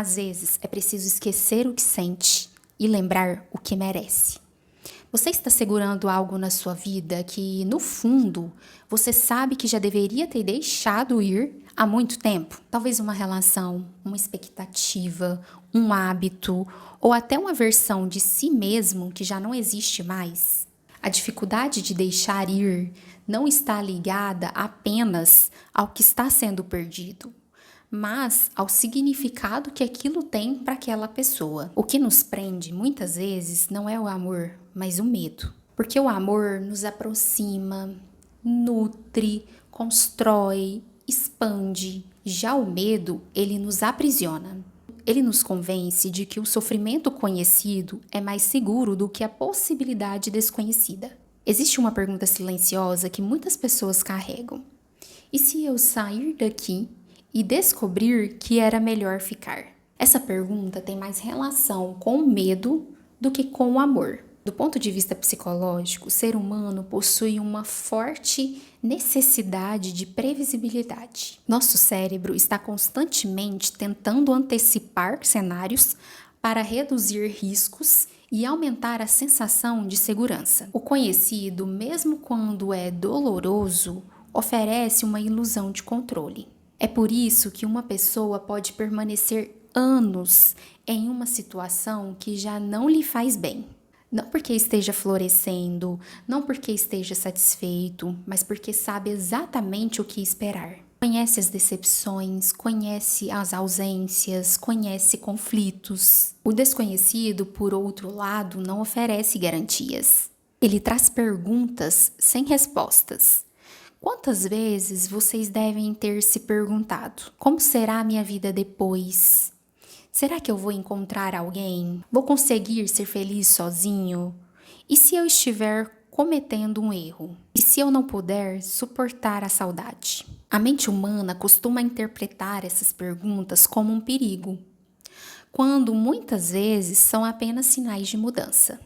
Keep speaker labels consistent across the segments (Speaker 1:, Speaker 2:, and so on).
Speaker 1: Às vezes, é preciso esquecer o que sente e lembrar o que merece. Você está segurando algo na sua vida que, no fundo, você sabe que já deveria ter deixado ir há muito tempo? Talvez uma relação, uma expectativa, um hábito ou até uma versão de si mesmo que já não existe mais. A dificuldade de deixar ir não está ligada apenas ao que está sendo perdido, mas ao significado que aquilo tem para aquela pessoa. O que nos prende muitas vezes não é o amor, mas o medo. Porque o amor nos aproxima, nutre, constrói, expande. Já o medo, ele nos aprisiona. Ele nos convence de que o sofrimento conhecido é mais seguro do que a possibilidade desconhecida. Existe uma pergunta silenciosa que muitas pessoas carregam. E se eu sair daqui e descobrir que era melhor ficar? Essa pergunta tem mais relação com o medo do que com o amor. Do ponto de vista psicológico, o ser humano possui uma forte necessidade de previsibilidade. Nosso cérebro está constantemente tentando antecipar cenários para reduzir riscos e aumentar a sensação de segurança. O conhecido, mesmo quando é doloroso, oferece uma ilusão de controle. É por isso que uma pessoa pode permanecer anos em uma situação que já não lhe faz bem. Não porque esteja florescendo, não porque esteja satisfeito, mas porque sabe exatamente o que esperar. Conhece as decepções, conhece as ausências, conhece conflitos. O desconhecido, por outro lado, não oferece garantias. Ele traz perguntas sem respostas. Quantas vezes vocês devem ter se perguntado: como será a minha vida depois? Será que eu vou encontrar alguém? Vou conseguir ser feliz sozinho? E se eu estiver cometendo um erro? E se eu não puder suportar a saudade? A mente humana costuma interpretar essas perguntas como um perigo, quando muitas vezes são apenas sinais de mudança.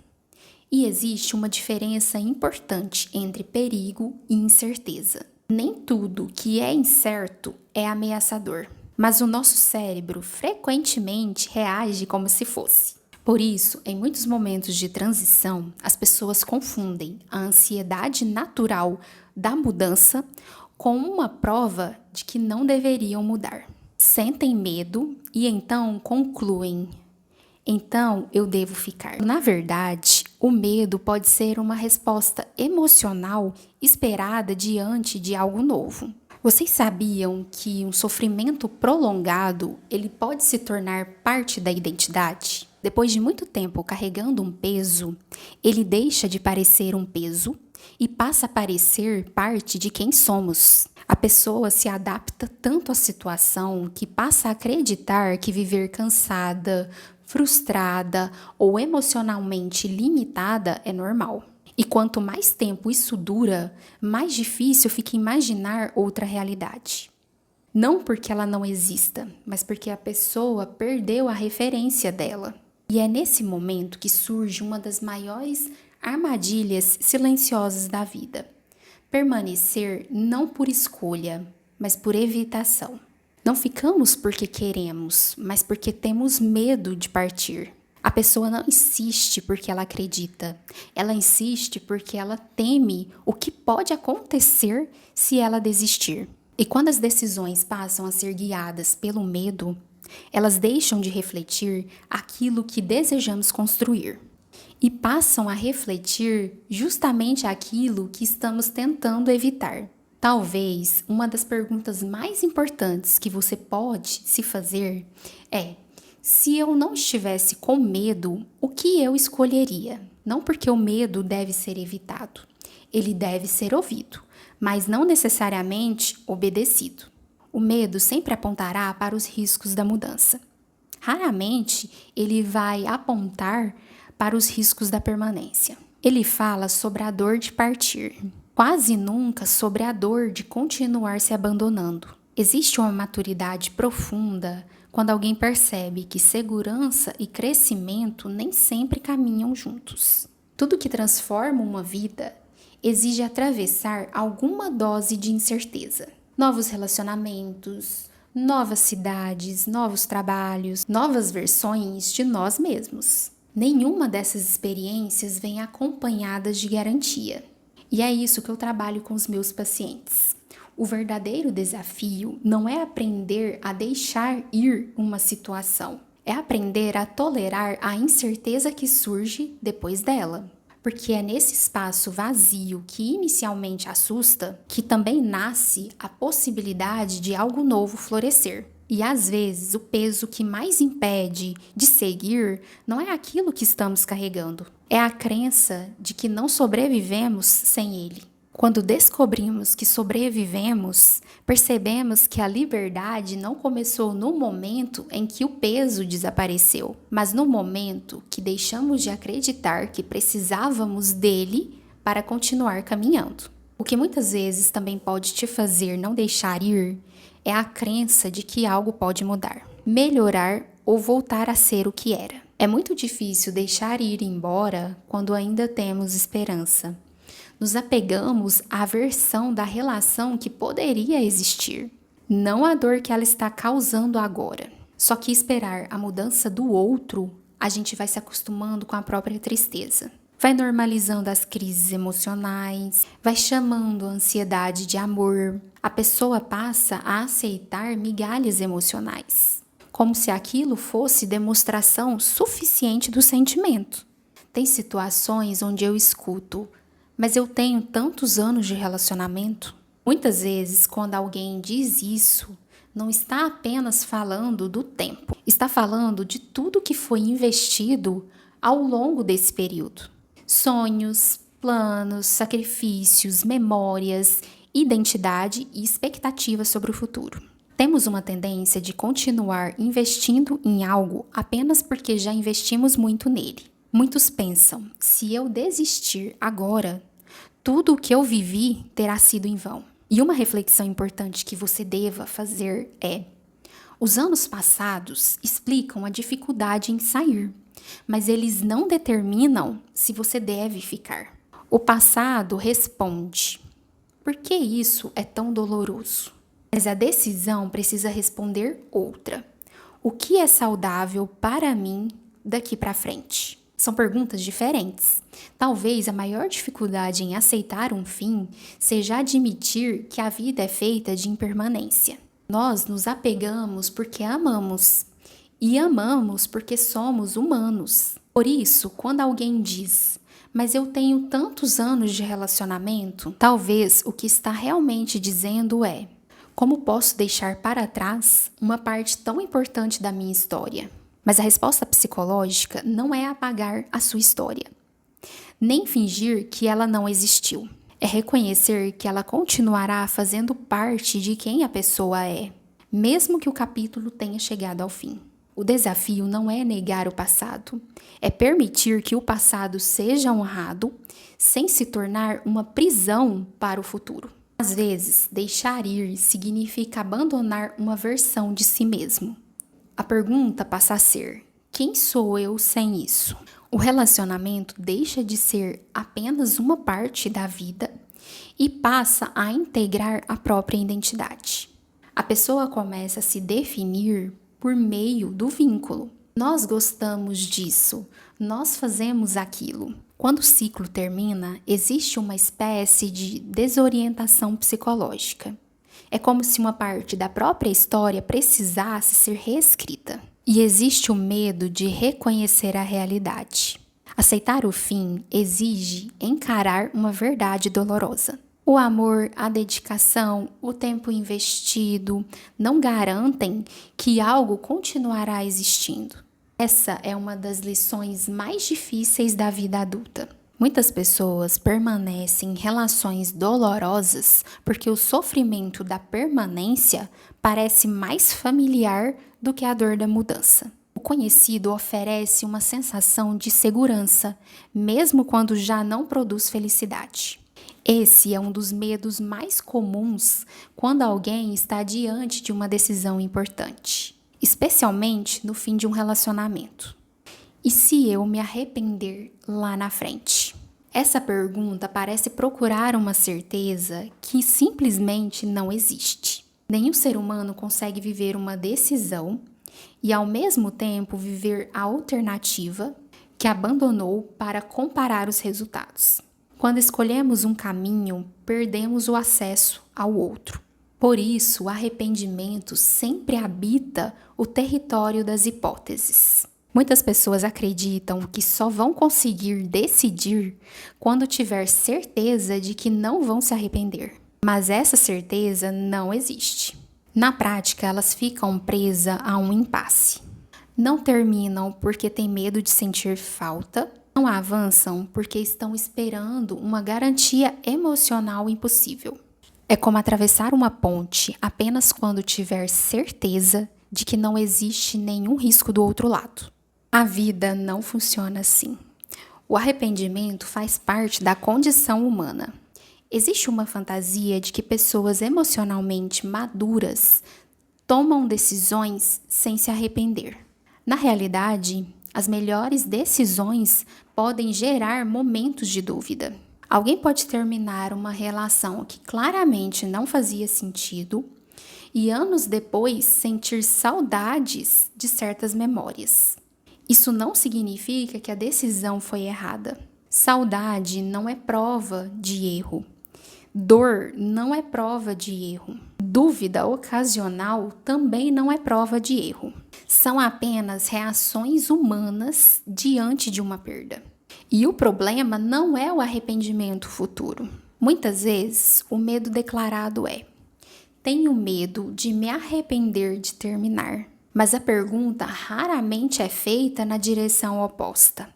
Speaker 1: E existe uma diferença importante entre perigo e incerteza. Nem tudo que é incerto é ameaçador, mas o nosso cérebro frequentemente reage como se fosse. Por isso, em muitos momentos de transição, as pessoas confundem a ansiedade natural da mudança com uma prova de que não deveriam mudar. Sentem medo e então concluem: então eu devo ficar. Na verdade, o medo pode ser uma resposta emocional esperada diante de algo novo. Vocês sabiam que um sofrimento prolongado, ele pode se tornar parte da identidade? Depois de muito tempo carregando um peso, ele deixa de parecer um peso e passa a parecer parte de quem somos. A pessoa se adapta tanto à situação que passa a acreditar que viver cansada, frustrada ou emocionalmente limitada é normal. E quanto mais tempo isso dura, mais difícil fica imaginar outra realidade. Não porque ela não exista, mas porque a pessoa perdeu a referência dela. E é nesse momento que surge uma das maiores armadilhas silenciosas da vida: permanecer não por escolha, mas por evitação. Não ficamos porque queremos, mas porque temos medo de partir. A pessoa não insiste porque ela acredita, ela insiste porque ela teme o que pode acontecer se ela desistir. E quando as decisões passam a ser guiadas pelo medo, elas deixam de refletir aquilo que desejamos construir e passam a refletir justamente aquilo que estamos tentando evitar. Talvez uma das perguntas mais importantes que você pode se fazer é: se eu não estivesse com medo, o que eu escolheria? Não porque o medo deve ser evitado. Ele deve ser ouvido, mas não necessariamente obedecido. O medo sempre apontará para os riscos da mudança. Raramente ele vai apontar para os riscos da permanência. Ele fala sobre a dor de partir, quase nunca sobre a dor de continuar se abandonando. Existe uma maturidade profunda quando alguém percebe que segurança e crescimento nem sempre caminham juntos. Tudo que transforma uma vida exige atravessar alguma dose de incerteza. Novos relacionamentos, novas cidades, novos trabalhos, novas versões de nós mesmos. Nenhuma dessas experiências vem acompanhadas de garantia. E é isso que eu trabalho com os meus pacientes. O verdadeiro desafio não é aprender a deixar ir uma situação, é aprender a tolerar a incerteza que surge depois dela. Porque é nesse espaço vazio que inicialmente assusta que também nasce a possibilidade de algo novo florescer. E às vezes o peso que mais impede de seguir não é aquilo que estamos carregando, é a crença de que não sobrevivemos sem ele. Quando descobrimos que sobrevivemos, percebemos que a liberdade não começou no momento em que o peso desapareceu, mas no momento que deixamos de acreditar que precisávamos dele para continuar caminhando. O que muitas vezes também pode te fazer não deixar ir é a crença de que algo pode mudar, melhorar ou voltar a ser o que era. É muito difícil deixar ir embora quando ainda temos esperança. Nos apegamos à versão da relação que poderia existir, não à dor que ela está causando agora. Só que esperar a mudança do outro, a gente vai se acostumando com a própria tristeza. Vai normalizando as crises emocionais, vai chamando a ansiedade de amor. A pessoa passa a aceitar migalhas emocionais, como se aquilo fosse demonstração suficiente do sentimento. Tem situações onde eu escuto: mas eu tenho tantos anos de relacionamento. Muitas vezes, quando alguém diz isso, não está apenas falando do tempo, está falando de tudo que foi investido ao longo desse período. Sonhos, planos, sacrifícios, memórias, identidade e expectativas sobre o futuro. Temos uma tendência de continuar investindo em algo apenas porque já investimos muito nele. Muitos pensam: se eu desistir agora, tudo o que eu vivi terá sido em vão. E uma reflexão importante que você deva fazer é: os anos passados explicam a dificuldade em sair, mas eles não determinam se você deve ficar. O passado responde: por que isso é tão doloroso? Mas a decisão precisa responder outra: o que é saudável para mim daqui para frente? São perguntas diferentes. Talvez a maior dificuldade em aceitar um fim seja admitir que a vida é feita de impermanência. Nós nos apegamos porque amamos, e amamos porque somos humanos. Por isso, quando alguém diz: mas eu tenho tantos anos de relacionamento, talvez o que está realmente dizendo é: como posso deixar para trás uma parte tão importante da minha história? Mas a resposta psicológica não é apagar a sua história, nem fingir que ela não existiu. É reconhecer que ela continuará fazendo parte de quem a pessoa é, mesmo que o capítulo tenha chegado ao fim. O desafio não é negar o passado, é permitir que o passado seja honrado sem se tornar uma prisão para o futuro. Às vezes, deixar ir significa abandonar uma versão de si mesmo. A pergunta passa a ser: quem sou eu sem isso? O relacionamento deixa de ser apenas uma parte da vida e passa a integrar a própria identidade. A pessoa começa a se definir por meio do vínculo. Nós gostamos disso, nós fazemos aquilo. Quando o ciclo termina, existe uma espécie de desorientação psicológica. É como se uma parte da própria história precisasse ser reescrita. E existe o medo de reconhecer a realidade. Aceitar o fim exige encarar uma verdade dolorosa. O amor, a dedicação, o tempo investido não garantem que algo continuará existindo. Essa é uma das lições mais difíceis da vida adulta. Muitas pessoas permanecem em relações dolorosas porque o sofrimento da permanência parece mais familiar do que a dor da mudança. O conhecido oferece uma sensação de segurança, mesmo quando já não produz felicidade. Esse é um dos medos mais comuns quando alguém está diante de uma decisão importante, especialmente no fim de um relacionamento. E se eu me arrepender lá na frente? Essa pergunta parece procurar uma certeza que simplesmente não existe. Nenhum ser humano consegue viver uma decisão e, ao mesmo tempo, viver a alternativa que abandonou para comparar os resultados. Quando escolhemos um caminho, perdemos o acesso ao outro. Por isso, o arrependimento sempre habita o território das hipóteses. Muitas pessoas acreditam que só vão conseguir decidir quando tiver certeza de que não vão se arrepender. Mas essa certeza não existe. Na prática, elas ficam presas a um impasse. Não terminam porque têm medo de sentir falta, não avançam porque estão esperando uma garantia emocional impossível. É como atravessar uma ponte apenas quando tiver certeza de que não existe nenhum risco do outro lado. A vida não funciona assim. O arrependimento faz parte da condição humana. Existe uma fantasia de que pessoas emocionalmente maduras tomam decisões sem se arrepender. Na realidade, as melhores decisões podem gerar momentos de dúvida. Alguém pode terminar uma relação que claramente não fazia sentido e anos depois sentir saudades de certas memórias. Isso não significa que a decisão foi errada. Saudade não é prova de erro. Dor não é prova de erro. Dúvida ocasional também não é prova de erro. São apenas reações humanas diante de uma perda. E o problema não é o arrependimento futuro. Muitas vezes, o medo declarado é: tenho medo de me arrepender de terminar. Mas a pergunta raramente é feita na direção oposta.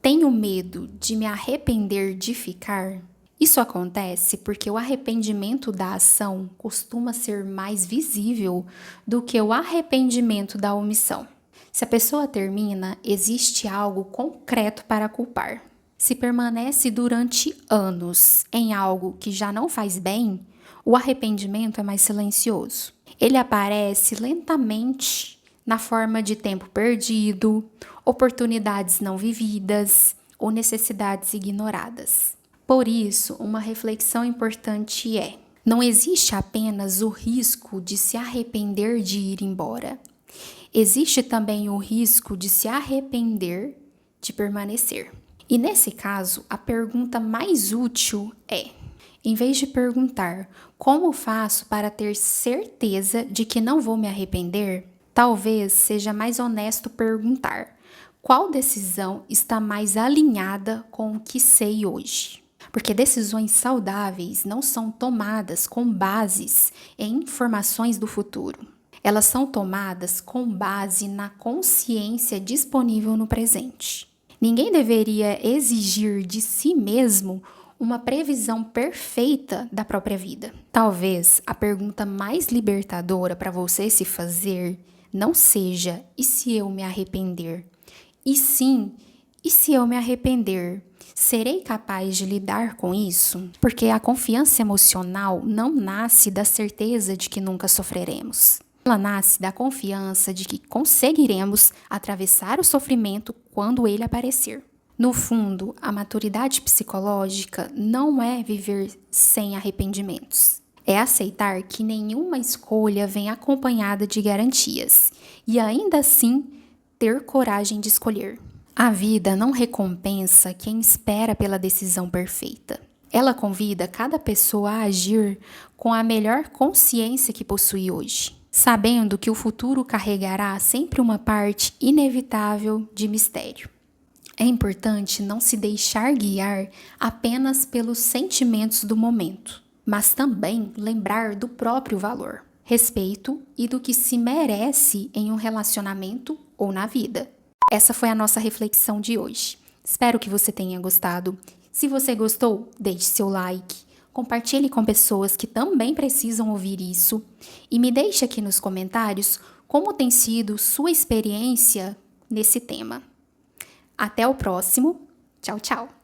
Speaker 1: Tenho medo de me arrepender de ficar? Isso acontece porque o arrependimento da ação costuma ser mais visível do que o arrependimento da omissão. Se a pessoa termina, existe algo concreto para culpar. Se permanece durante anos em algo que já não faz bem, o arrependimento é mais silencioso. Ele aparece lentamente na forma de tempo perdido, oportunidades não vividas ou necessidades ignoradas. Por isso, uma reflexão importante é: não existe apenas o risco de se arrepender de ir embora. Existe também o risco de se arrepender de permanecer. E nesse caso, a pergunta mais útil é: em vez de perguntar como faço para ter certeza de que não vou me arrepender, talvez seja mais honesto perguntar: qual decisão está mais alinhada com o que sei hoje? Porque decisões saudáveis não são tomadas com bases em informações do futuro. Elas são tomadas com base na consciência disponível no presente. Ninguém deveria exigir de si mesmo uma previsão perfeita da própria vida. Talvez a pergunta mais libertadora para você se fazer não seja: e se eu me arrepender? E sim, e se eu me arrepender? Serei capaz de lidar com isso? Porque a confiança emocional não nasce da certeza de que nunca sofreremos. Ela nasce da confiança de que conseguiremos atravessar o sofrimento quando ele aparecer. No fundo, a maturidade psicológica não é viver sem arrependimentos. É aceitar que nenhuma escolha vem acompanhada de garantias e ainda assim ter coragem de escolher. A vida não recompensa quem espera pela decisão perfeita. Ela convida cada pessoa a agir com a melhor consciência que possui hoje, sabendo que o futuro carregará sempre uma parte inevitável de mistério. É importante não se deixar guiar apenas pelos sentimentos do momento, mas também lembrar do próprio valor, respeito e do que se merece em um relacionamento ou na vida. Essa foi a nossa reflexão de hoje. Espero que você tenha gostado. Se você gostou, deixe seu like, compartilhe com pessoas que também precisam ouvir isso e me deixe aqui nos comentários como tem sido sua experiência nesse tema. Até o próximo. Tchau, tchau.